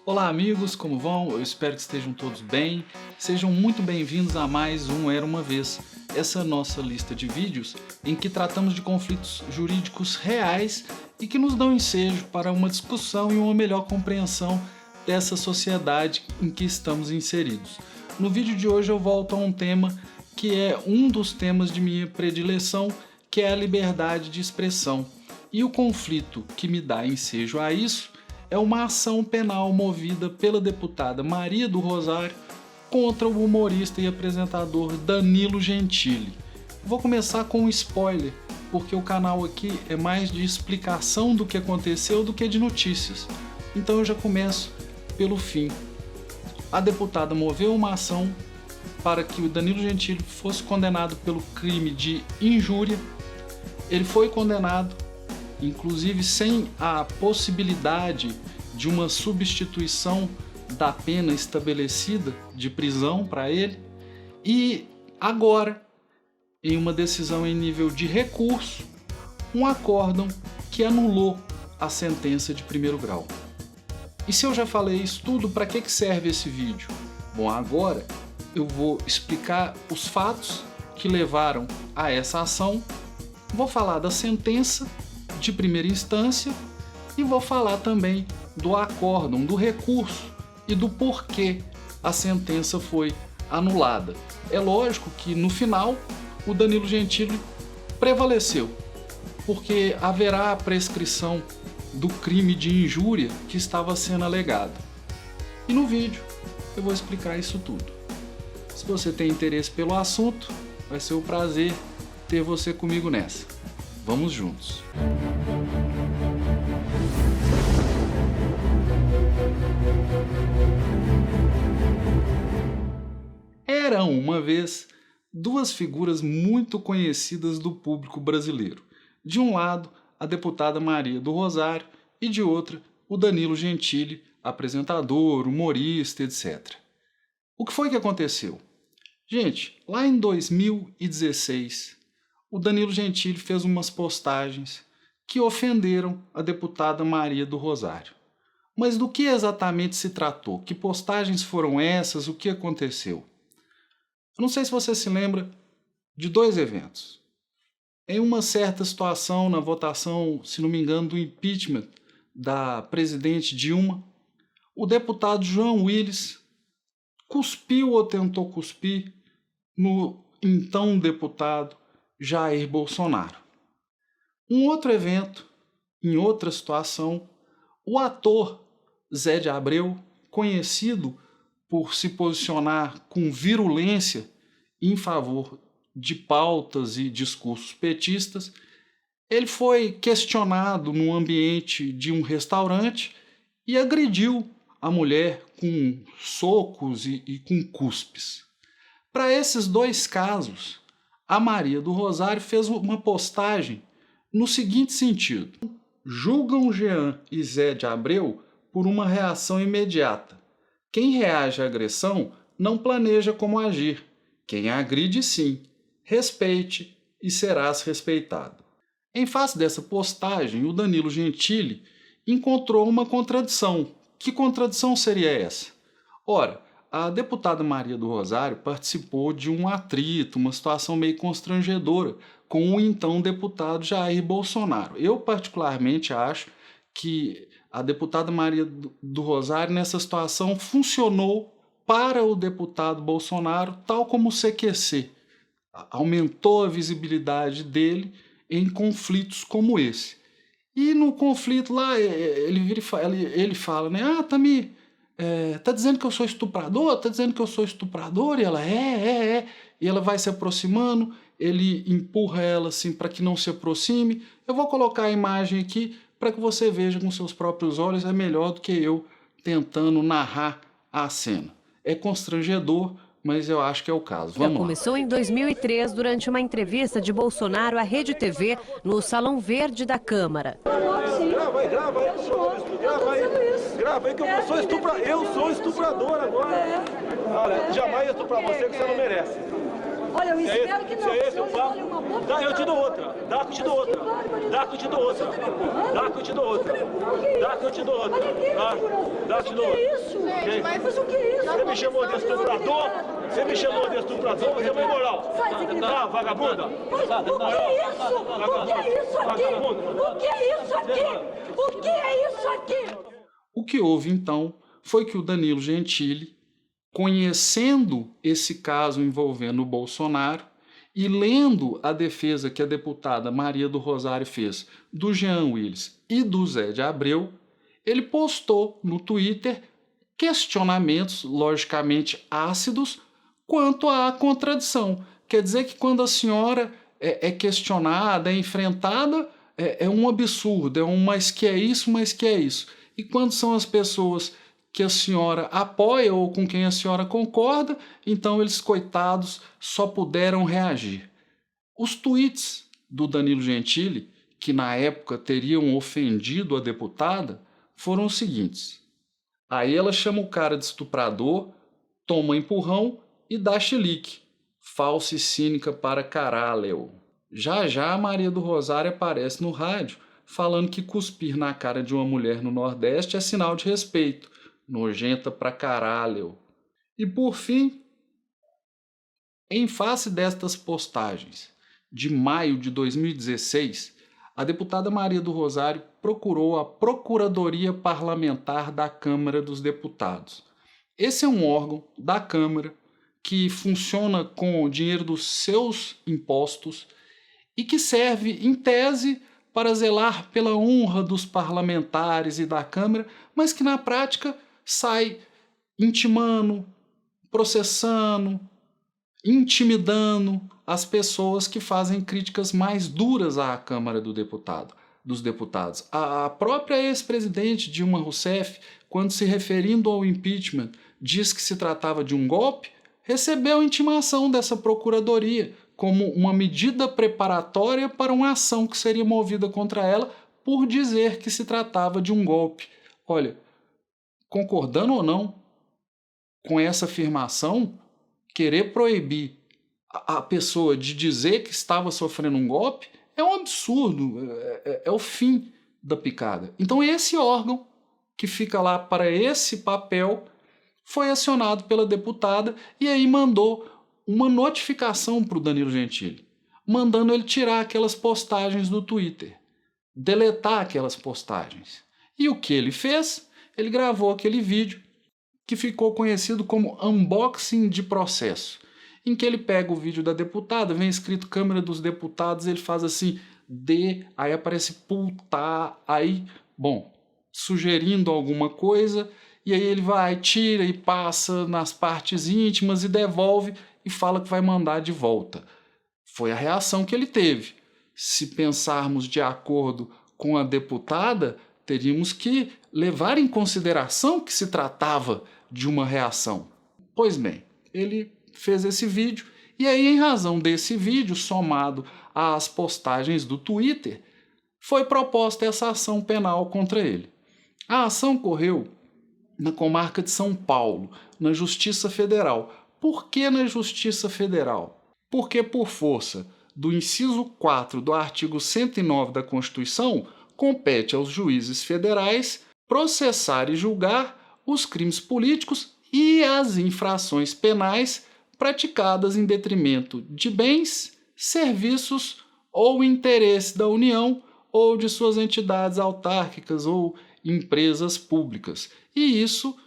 Olá amigos, como vão? Eu espero que estejam todos bem. Sejam muito bem-vindos a mais um Era Uma Vez. Essa é a nossa lista de vídeos em que tratamos de conflitos jurídicos reais e que nos dão ensejo para uma discussão e uma melhor compreensão dessa sociedade em que estamos inseridos. No vídeo de hoje eu volto a um tema que é um dos temas de minha predileção, que é a liberdade de expressão. E o conflito que me dá ensejo a isso é uma ação penal movida pela deputada Maria do Rosário contra o humorista e apresentador Danilo Gentili. Vou começar com um spoiler, porque o canal aqui é mais de explicação do que aconteceu do que de notícias. Então eu já começo pelo fim. A deputada moveu uma ação para que o Danilo Gentili fosse condenado pelo crime de injúria. Ele foi condenado, inclusive sem a possibilidade de uma substituição da pena estabelecida de prisão para ele, e agora, em uma decisão em nível de recurso, um acórdão que anulou a sentença de primeiro grau. E se eu já falei isso tudo, para que serve esse vídeo? Bom, agora eu vou explicar os fatos que levaram a essa ação, vou falar da sentença de primeira instância e vou falar também do acórdão, do recurso e do porquê a sentença foi anulada. É lógico que no final o Danilo Gentili prevaleceu, porque haverá a prescrição do crime de injúria que estava sendo alegado. E no vídeo eu vou explicar isso tudo. Se você tem interesse pelo assunto, vai ser um prazer ter você comigo nessa. Vamos juntos. Eram uma vez duas figuras muito conhecidas do público brasileiro. De um lado, a deputada Maria do Rosário e de outra, o Danilo Gentili, apresentador, humorista, etc. O que foi que aconteceu? Gente, lá em 2016, o Danilo Gentili fez umas postagens que ofenderam a deputada Maria do Rosário. Mas do que exatamente se tratou? Que postagens foram essas? O que aconteceu? Eu não sei se você se lembra de dois eventos. Em uma certa situação, na votação, se não me engano, do impeachment da presidente Dilma, o deputado João Willis cuspiu ou tentou cuspir no então deputado Jair Bolsonaro. Um outro evento, em outra situação, o ator Zé de Abreu, conhecido por se posicionar com virulência em favor de pautas e discursos petistas, ele foi questionado no ambiente de um restaurante e agrediu a mulher com socos e com cuspes. Para esses dois casos, a Maria do Rosário fez uma postagem no seguinte sentido: julgam Jean e Zé de Abreu por uma reação imediata. Quem reage à agressão não planeja como agir. Quem agride, sim. Respeite e serás respeitado. Em face dessa postagem, o Danilo Gentili encontrou uma contradição. Que contradição seria essa? Ora, a deputada Maria do Rosário participou de um atrito, uma situação meio constrangedora com o então deputado Jair Bolsonaro. Eu particularmente acho que a deputada Maria do Rosário nessa situação funcionou para o deputado Bolsonaro, tal como o CQC. Aumentou a visibilidade dele em conflitos como esse. E no conflito lá, ele fala, né? Tá dizendo que eu sou estuprador? Tá dizendo que eu sou estuprador? E ela, é. E ela vai se aproximando, ele empurra ela assim para que não se aproxime. Eu vou colocar a imagem aqui para que você veja com seus próprios olhos, é melhor do que eu tentando narrar a cena. É constrangedor, mas eu acho que é o caso. Vamos lá. Começou em 2003, durante uma entrevista de Bolsonaro à Rede TV, no Salão Verde da Câmara. Sim. Grava aí, grava aí que eu sou estuprador agora. Olha, jamais ia estuprar você que você não merece. Olha, eu espero que não. Se é esse o papo, dá, eu te dou outra. Dá que eu te dou outra. Dá que eu te dou outra. Dá que eu te dou outra. Dá que eu te dou outra. Dá que eu te dou outra. O que é isso? Mas o que é isso? Você me chamou de estuprador? Você me chamou de estuprador? Você é uma imoral. Ah, vagabunda. O que é isso? O que é isso aqui? O que é isso aqui? O que é isso aqui? O que houve então foi que o Danilo Gentili, conhecendo esse caso envolvendo o Bolsonaro e lendo a defesa que a deputada Maria do Rosário fez do Jean Willis e do Zé de Abreu, ele postou no Twitter questionamentos, logicamente ácidos, quanto à contradição. Quer dizer que quando a senhora é questionada, é enfrentada, é um absurdo, é um mas que é isso, mas que é isso. E quando são as pessoas que a senhora apoia ou com quem a senhora concorda, então eles, coitados, só puderam reagir. Os tweets do Danilo Gentili, que na época teriam ofendido a deputada, foram os seguintes. Aí ela chama o cara de estuprador, toma empurrão e dá chilique. Falsa e cínica para caralho. Já já a Maria do Rosário aparece no rádio falando que cuspir na cara de uma mulher no Nordeste é sinal de respeito. Nojenta pra caralho. E por fim, em face destas postagens de maio de 2016, a deputada Maria do Rosário procurou a Procuradoria Parlamentar da Câmara dos Deputados. Esse é um órgão da Câmara que funciona com o dinheiro dos seus impostos e que serve, em tese, para zelar pela honra dos parlamentares e da Câmara, mas que na prática sai intimando, processando, intimidando as pessoas que fazem críticas mais duras à Câmara dos Deputados. A própria ex-presidente Dilma Rousseff, quando se referindo ao impeachment, diz que se tratava de um golpe, recebeu intimação dessa procuradoria como uma medida preparatória para uma ação que seria movida contra ela por dizer que se tratava de um golpe. Olha, concordando ou não com essa afirmação, querer proibir a pessoa de dizer que estava sofrendo um golpe é um absurdo, é o fim da picada. Então esse órgão que fica lá para esse papel foi acionado pela deputada e aí mandou uma notificação para o Danilo Gentili, mandando ele tirar aquelas postagens do Twitter, deletar aquelas postagens. E o que ele fez? Ele gravou aquele vídeo que ficou conhecido como unboxing de processo, em que ele pega o vídeo da deputada, vem escrito Câmara dos Deputados, ele faz assim, aí aparece puta, aí, bom, sugerindo alguma coisa, e aí ele vai, tira e passa nas partes íntimas e devolve e fala que vai mandar de volta. Foi a reação que ele teve. Se pensarmos de acordo com a deputada, teríamos que levar em consideração que se tratava de uma reação. Pois bem, ele fez esse vídeo e aí, em razão desse vídeo, somado às postagens do Twitter, foi proposta essa ação penal contra ele. A ação correu na comarca de São Paulo, na Justiça Federal. Por que na Justiça Federal? Porque, por força do inciso 4 do artigo 109 da Constituição, compete aos juízes federais processar e julgar os crimes políticos e as infrações penais praticadas em detrimento de bens, serviços ou interesse da União ou de suas entidades autárquicas ou empresas públicas. E isso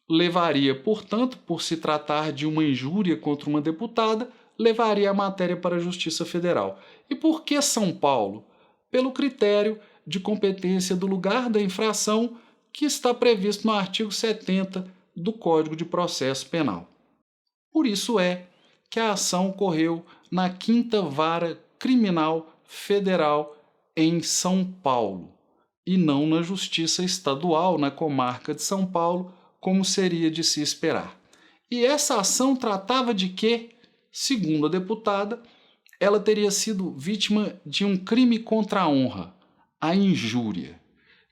levaria, portanto, por se tratar de uma injúria contra uma deputada, levaria a matéria para a Justiça Federal. E por que São Paulo? Pelo critério de competência do lugar da infração que está previsto no artigo 70 do Código de Processo Penal. Por isso é que a ação ocorreu na 5ª Vara Criminal Federal em São Paulo, e não na Justiça Estadual, na comarca de São Paulo, como seria de se esperar. E essa ação tratava de que, segundo a deputada, ela teria sido vítima de um crime contra a honra, a injúria.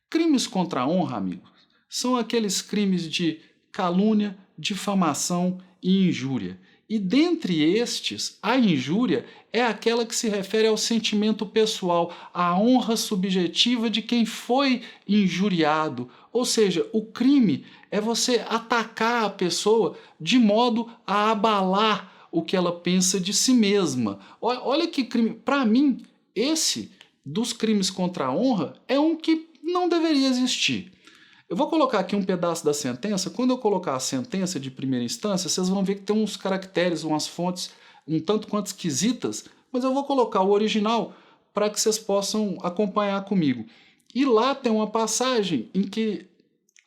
Crimes contra a honra, amigos, são aqueles crimes de calúnia, difamação e injúria. E dentre estes, a injúria é aquela que se refere ao sentimento pessoal, à honra subjetiva de quem foi injuriado. Ou seja, o crime é você atacar a pessoa de modo a abalar o que ela pensa de si mesma. Olha que crime. Para mim, esse dos crimes contra a honra é um que não deveria existir. Eu vou colocar aqui um pedaço da sentença. Quando eu colocar a sentença de primeira instância, vocês vão ver que tem uns caracteres, umas fontes um tanto quanto esquisitas, mas eu vou colocar o original para que vocês possam acompanhar comigo. E lá tem uma passagem em que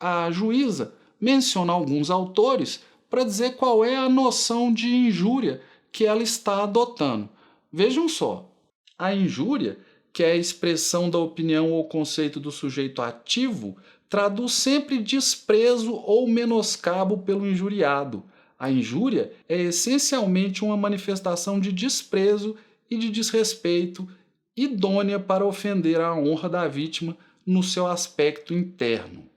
a juíza menciona alguns autores para dizer qual é a noção de injúria que ela está adotando. Vejam só, a injúria, que é a expressão da opinião ou conceito do sujeito ativo, traduz sempre desprezo ou menoscabo pelo injuriado. A injúria é essencialmente uma manifestação de desprezo e de desrespeito idônea para ofender a honra da vítima no seu aspecto interno,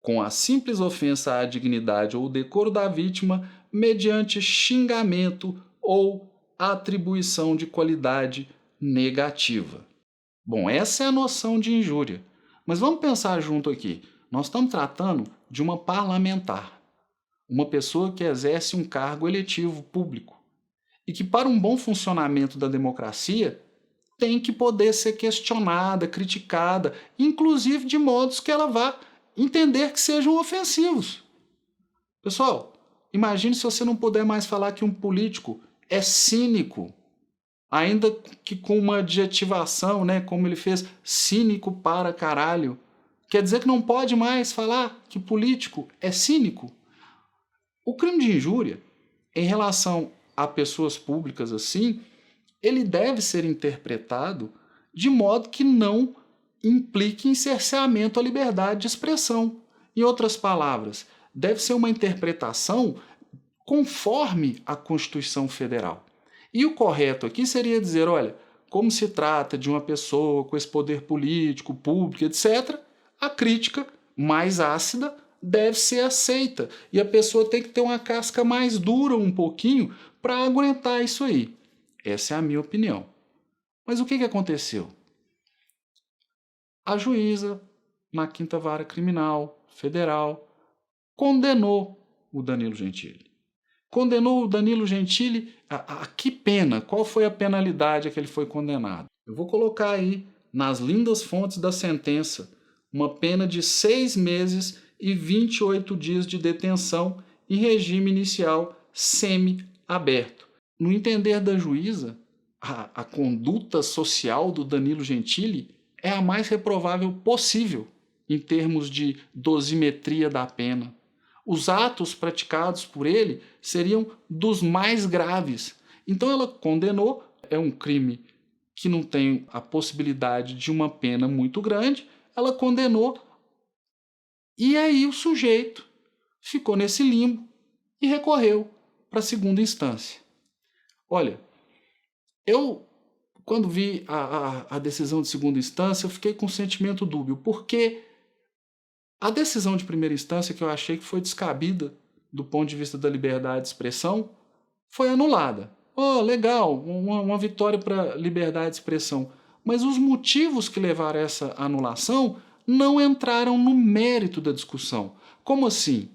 com a simples ofensa à dignidade ou decoro da vítima mediante xingamento ou atribuição de qualidade negativa. Bom, essa é a noção de injúria. Mas vamos pensar junto aqui. Nós estamos tratando de uma parlamentar, uma pessoa que exerce um cargo eletivo público e que, para um bom funcionamento da democracia, tem que poder ser questionada, criticada, inclusive de modos que ela vá entender que sejam ofensivos. Pessoal, imagine se você não puder mais falar que um político é cínico, ainda que com uma adjetivação, né, como ele fez, cínico para caralho. Quer dizer que não pode mais falar que político é cínico? O crime de injúria, em relação a pessoas públicas assim, ele deve ser interpretado de modo que não implique em cerceamento à liberdade de expressão. Em outras palavras, deve ser uma interpretação conforme a Constituição Federal. E o correto aqui seria dizer, olha, como se trata de uma pessoa com esse poder político, público, etc., a crítica mais ácida deve ser aceita. E a pessoa tem que ter uma casca mais dura um pouquinho para aguentar isso aí. Essa é a minha opinião. Mas o que aconteceu? A juíza, na 5ª Vara Criminal Federal, condenou o Danilo Gentili. Condenou o Danilo Gentili a que pena? Qual foi a penalidade a que ele foi condenado? Eu vou colocar aí, nas lindas fontes da sentença, uma pena de 6 meses e 28 dias de detenção em regime inicial semi-aberto. No entender da juíza, a conduta social do Danilo Gentili é a mais reprovável possível em termos de dosimetria da pena. Os atos praticados por ele seriam dos mais graves. Então ela condenou, é um crime que não tem a possibilidade de uma pena muito grande, ela condenou e aí o sujeito ficou nesse limbo e recorreu para a 2ª instância. Olha, eu quando vi a decisão de 2ª instância, eu fiquei com um sentimento dúbio, porque a decisão de primeira instância, que eu achei que foi descabida do ponto de vista da liberdade de expressão, foi anulada. Oh, legal, uma vitória para a liberdade de expressão. Mas os motivos que levaram a essa anulação não entraram no mérito da discussão. Como assim?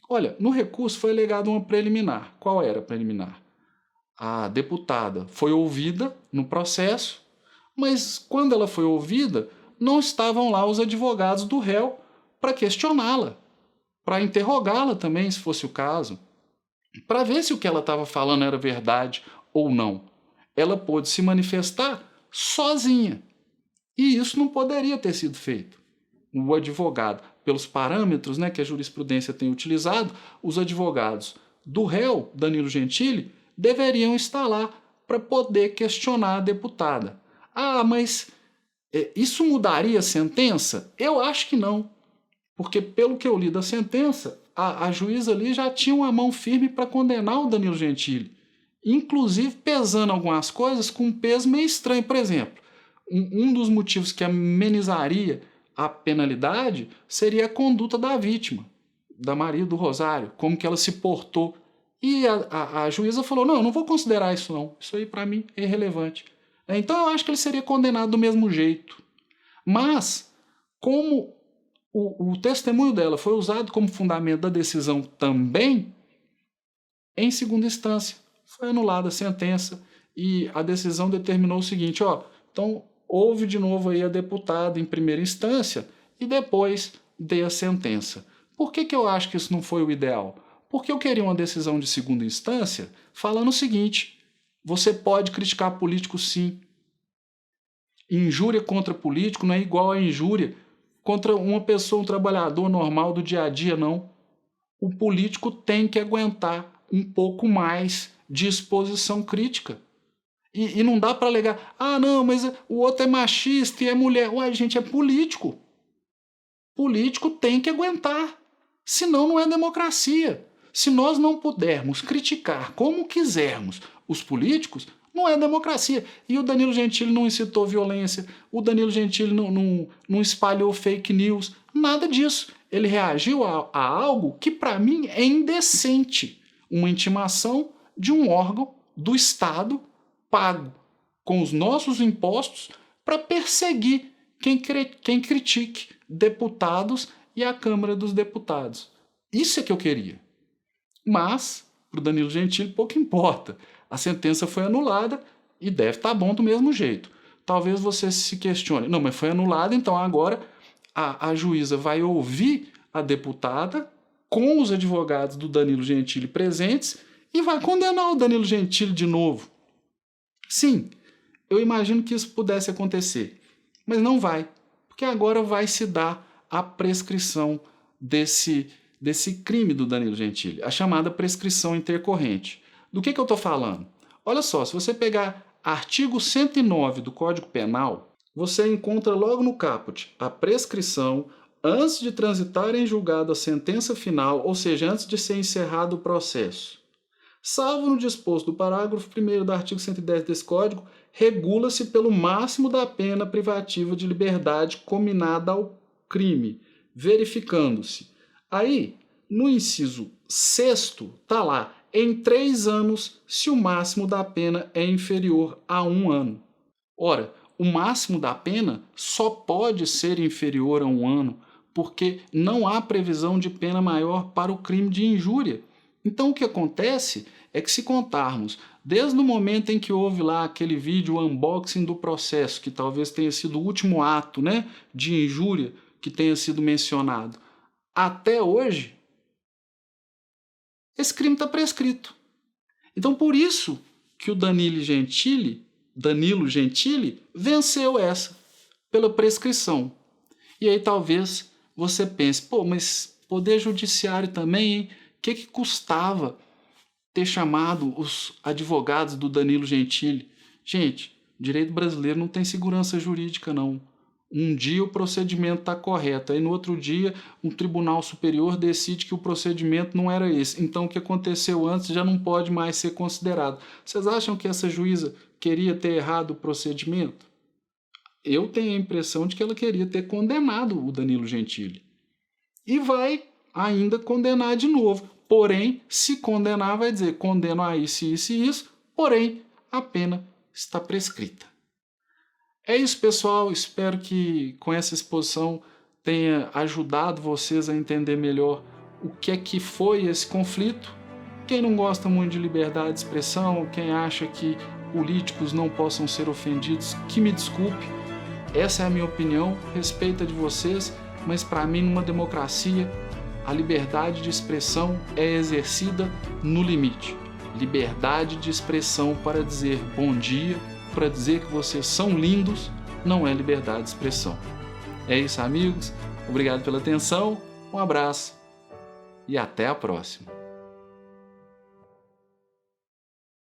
Olha, no recurso foi alegada uma preliminar. Qual era a preliminar? A deputada foi ouvida no processo, mas quando ela foi ouvida, não estavam lá os advogados do réu para questioná-la, para interrogá-la também, se fosse o caso, para ver se o que ela estava falando era verdade ou não. Ela pôde se manifestar sozinha, e isso não poderia ter sido feito. O advogado, pelos parâmetros, né, que a jurisprudência tem utilizado, os advogados do réu, Danilo Gentili, deveriam estar lá para poder questionar a deputada. Ah, mas isso mudaria a sentença? Eu acho que não. Porque, pelo que eu li da sentença, a juíza ali já tinha uma mão firme para condenar o Danilo Gentili. Inclusive pesando algumas coisas com um peso meio estranho. Por exemplo, um dos motivos que amenizaria a penalidade seria a conduta da vítima, da Maria do Rosário, como que ela se portou. E a juíza falou, não, eu não vou considerar isso não, isso aí para mim é irrelevante. Então eu acho que ele seria condenado do mesmo jeito. Mas, como o testemunho dela foi usado como fundamento da decisão também, em segunda instância, foi anulada a sentença e a decisão determinou o seguinte, então houve de novo aí a deputada em primeira instância e depois dei a sentença. Por que eu acho que isso não foi o ideal? Porque eu queria uma decisão de segunda instância falando o seguinte, você pode criticar político sim. Injúria contra político não é igual a injúria contra uma pessoa, um trabalhador normal do dia a dia, não. O político tem que aguentar um pouco mais de exposição crítica. E não dá para alegar, não, mas o outro é machista e é mulher. Ué, gente, é político. Político tem que aguentar. Senão não é democracia. Se nós não pudermos criticar como quisermos os políticos, não é democracia. E o Danilo Gentili não incitou violência, o Danilo Gentili não espalhou fake news, nada disso. Ele reagiu a algo que para mim é indecente. Uma intimação de um órgão do Estado pago com os nossos impostos para perseguir quem critique deputados e a Câmara dos Deputados. Isso é que eu queria. Mas, para o Danilo Gentili, pouco importa. A sentença foi anulada e deve estar bom do mesmo jeito. Talvez você se questione, não, mas foi anulada, então agora a juíza vai ouvir a deputada com os advogados do Danilo Gentili presentes e vai condenar o Danilo Gentili de novo. Sim, eu imagino que isso pudesse acontecer, mas não vai, porque agora vai se dar a prescrição desse crime do Danilo Gentili, a chamada prescrição intercorrente. Do que eu estou falando? Olha só, se você pegar artigo 109 do Código Penal, você encontra logo no caput a prescrição antes de transitar em julgado a sentença final, ou seja, antes de ser encerrado o processo. Salvo no disposto do parágrafo 1º do artigo 110 desse Código, regula-se pelo máximo da pena privativa de liberdade cominada ao crime, verificando-se. Aí, no inciso 6º, está lá, em 3 anos, se o máximo da pena é inferior a 1 ano. Ora, o máximo da pena só pode ser inferior a 1 ano, porque não há previsão de pena maior para o crime de injúria. Então o que acontece é que, se contarmos desde o momento em que houve lá aquele vídeo unboxing do processo, que talvez tenha sido o último ato, de injúria que tenha sido mencionado, até hoje, esse crime está prescrito. Então por isso que o Danilo Gentili venceu essa, pela prescrição. E aí talvez você pense, mas Poder Judiciário também, hein? O que custava ter chamado os advogados do Danilo Gentili? Gente, o direito brasileiro não tem segurança jurídica, não. Um dia o procedimento está correto, aí no outro dia um tribunal superior decide que o procedimento não era esse. Então o que aconteceu antes já não pode mais ser considerado. Vocês acham que essa juíza queria ter errado o procedimento? Eu tenho a impressão de que ela queria ter condenado o Danilo Gentili. E vai ainda condenar de novo. Porém, se condenar, vai dizer, condeno a isso, isso e isso, porém, a pena está prescrita. É isso, pessoal. Espero que com essa exposição tenha ajudado vocês a entender melhor o que é que foi esse conflito. Quem não gosta muito de liberdade de expressão, quem acha que políticos não possam ser ofendidos, que me desculpe. Essa é a minha opinião, respeito a de vocês, mas para mim, numa democracia, a liberdade de expressão é exercida no limite. Liberdade de expressão para dizer bom dia, para dizer que vocês são lindos, não é liberdade de expressão. É isso, amigos. Obrigado pela atenção, um abraço e até a próxima.